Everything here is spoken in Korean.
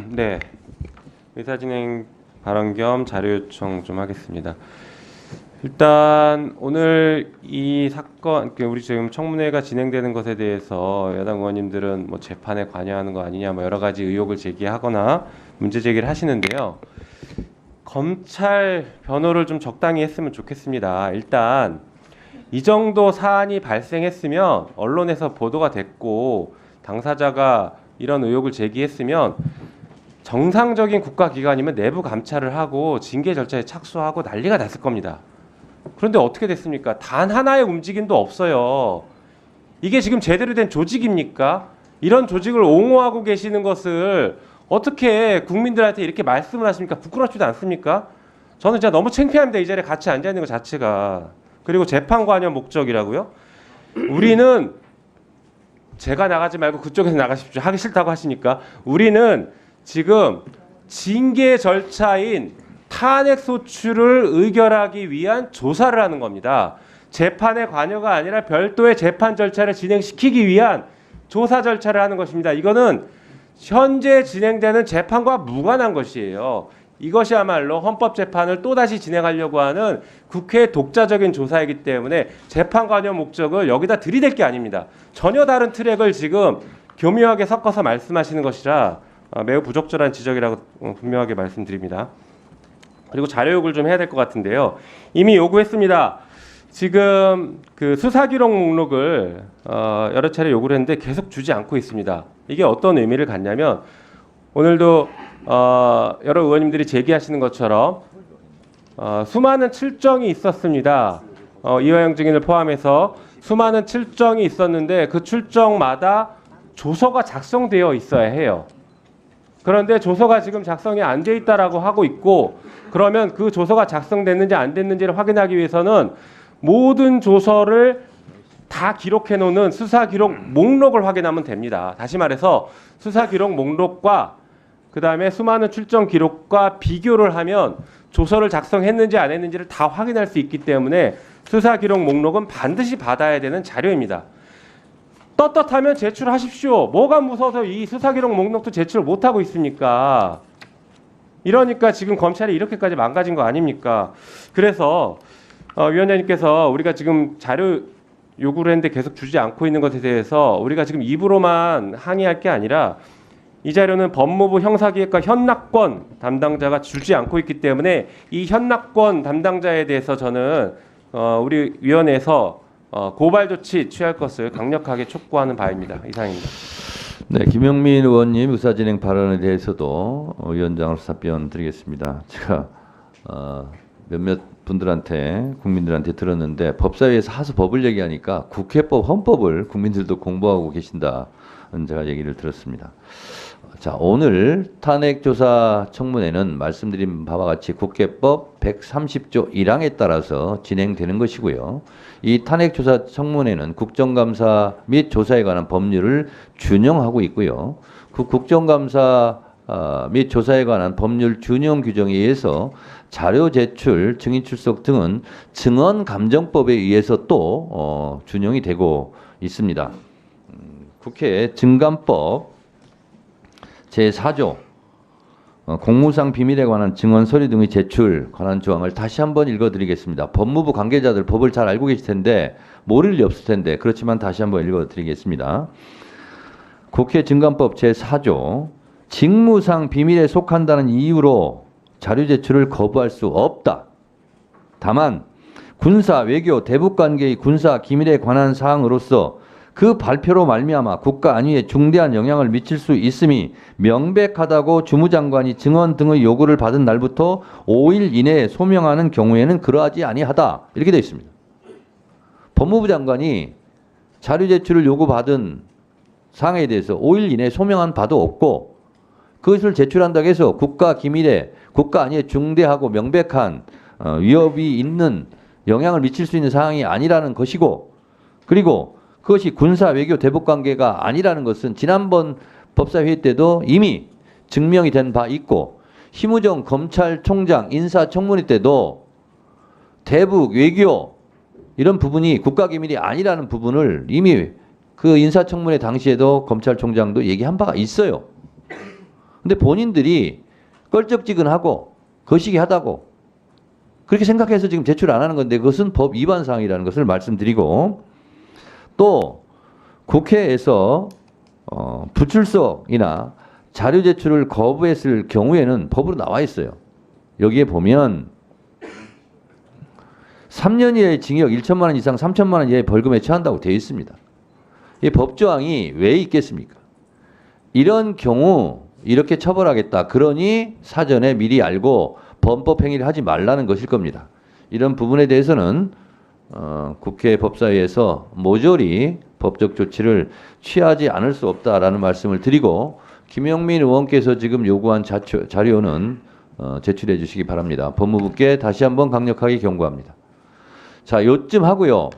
네, 의사진행 발언 겸 자료 요청 좀 하겠습니다. 일단 오늘 이 사건, 우리 지금 청문회가 진행되는 것에 대해서 야당 의원님들은 뭐 재판에 관여하는 거 아니냐, 뭐 여러 가지 의혹을 제기하거나 문제 제기를 하시는데요. 검찰 변호를 좀 적당히 했으면 좋겠습니다. 일단 이 정도 사안이 발생했으면 언론에서 보도가 됐고 당사자가 이런 의혹을 제기했으면 정상적인 국가기관이면 내부 감찰을 하고 징계 절차에 착수하고 난리가 났을 겁니다. 그런데 어떻게 됐습니까? 단 하나의 움직임도 없어요. 이게 지금 제대로 된 조직입니까? 이런 조직을 옹호하고 계시는 것을 어떻게 국민들한테 이렇게 말씀을 하십니까? 부끄럽지도 않습니까? 저는 진짜 너무 창피합니다. 이 자리에 같이 앉아 있는 것 자체가. 그리고 재판 관여 목적이라고요? 우리는 제가 나가지 말고 그쪽에서 나가십시오. 하기 싫다고 하시니까 우리는 지금 징계 절차인 탄핵 소추를 의결하기 위한 조사를 하는 겁니다. 재판의 관여가 아니라 별도의 재판 절차를 진행시키기 위한 조사 절차를 하는 것입니다. 이거는 현재 진행되는 재판과 무관한 것이에요. 이것이야말로 헌법재판을 또다시 진행하려고 하는 국회의 독자적인 조사이기 때문에 재판 관여 목적을 여기다 들이댈 게 아닙니다. 전혀 다른 트랙을 지금 교묘하게 섞어서 말씀하시는 것이라 매우 부적절한 지적이라고 분명하게 말씀드립니다. 그리고 자료 요구를 좀 해야 될 것 같은데요. 이미 요구했습니다. 지금 그 수사기록 목록을 여러 차례 요구를 했는데 계속 주지 않고 있습니다. 이게 어떤 의미를 갖냐면 오늘도 여러 의원님들이 제기하시는 것처럼 수많은 출정이 있었습니다. 이화영 증인을 포함해서 수많은 출정이 있었는데 그 출정마다 조서가 작성되어 있어야 해요. 그런데 조서가 지금 작성이 안 돼 있다라고 하고 있고, 그러면 그 조서가 작성됐는지 안 됐는지를 확인하기 위해서는 모든 조서를 다 기록해 놓는 수사 기록 목록을 확인하면 됩니다. 다시 말해서 수사 기록 목록과 그다음에 수많은 출정 기록과 비교를 하면 조서를 작성했는지 안 했는지를 다 확인할 수 있기 때문에 수사 기록 목록은 반드시 받아야 되는 자료입니다. 떳떳하면 제출하십시오. 뭐가 무서워서 이 수사 기록 목록도 제출 못 하고 있습니까? 이러니까 지금 검찰이 이렇게까지 망가진 거 아닙니까? 그래서 위원장님께서 우리가 지금 자료 요구를 했는데 계속 주지 않고 있는 것에 대해서 우리가 지금 입으로만 항의할 게 아니라 이 자료는 법무부 형사기획과 현락권 담당자가 주지 않고 있기 때문에 이 현락권 담당자에 대해서 저는 우리 위원회에서 고발 조치 취할 것을 강력하게 촉구하는 바입니다. 이상입니다. 네, 김영민 의원님 의사진행 발언에 대해서도 위원장으로서 답변 드리겠습니다. 제가 몇몇 분들한테 국민들한테 들었는데 법사위에서 하수 법을 얘기하니까 국회법 헌법을 국민들도 공부하고 계신다는 제가 얘기를 들었습니다. 자, 오늘 탄핵조사 청문회는 말씀드린 바와 같이 국회법 130조 1항에 따라서 진행되는 것이고요. 이 탄핵조사 청문회는 국정감사 및 조사에 관한 법률을 준용하고 있고요. 그 국정감사 및 조사에 관한 법률 준용 규정에 의해서 자료 제출, 증인 출석 등은 증언감정법에 의해서 또 준용이 되고 있습니다. 국회 증감법 제4조 공무상 비밀에 관한 증언 서류 등의 제출 관한 조항을 다시 한번 읽어드리겠습니다. 법무부 관계자들 법을 잘 알고 계실 텐데 모를 리 없을 텐데 그렇지만 다시 한번 읽어드리겠습니다. 국회 증감법 제4조 직무상 비밀에 속한다는 이유로 자료 제출을 거부할 수 없다. 다만 군사, 외교, 대북관계의 군사 기밀에 관한 사항으로서 그 발표로 말미암아 국가 안위에 중대한 영향을 미칠 수 있음이 명백하다고 주무장관이 증언 등의 요구를 받은 날부터 5일 이내에 소명하는 경우에는 그러하지 아니하다. 이렇게 되어 있습니다. 법무부 장관이 자료 제출을 요구받은 사항에 대해서 5일 이내에 소명한 바도 없고 그것을 제출한다고 해서 국가 기밀에 국가 안위에 중대하고 명백한 위협이 있는 영향을 미칠 수 있는 사항이 아니라는 것이고, 그리고 그것이 군사, 외교, 대북관계가 아니라는 것은 지난번 법사회의 때도 이미 증명이 된 바 있고, 심우정 검찰총장 인사청문회 때도 대북, 외교 이런 부분이 국가기밀이 아니라는 부분을 이미 그 인사청문회 당시에도 검찰총장도 얘기한 바가 있어요. 근데 본인들이 껄쩍지근하고 거시기하다고 그렇게 생각해서 지금 제출 안 하는 건데 그것은 법 위반 사항이라는 것을 말씀드리고 또 국회에서 불출석이나 자료 제출을 거부했을 경우에는 법으로 나와 있어요. 여기에 보면 3년 이하의 징역 1천만 원 이상 3천만 원 이하의 벌금에 처한다고 되어 있습니다. 이 법조항이 왜 있겠습니까? 이런 경우 이렇게 처벌하겠다. 그러니 사전에 미리 알고 범법 행위를 하지 말라는 것일 겁니다. 이런 부분에 대해서는 국회 법사위에서 모조리 법적 조치를 취하지 않을 수 없다라는 말씀을 드리고 김영민 의원께서 지금 요구한 자료는 제출해 주시기 바랍니다. 법무부께 다시 한번 강력하게 경고합니다. 자, 요쯤 하고요.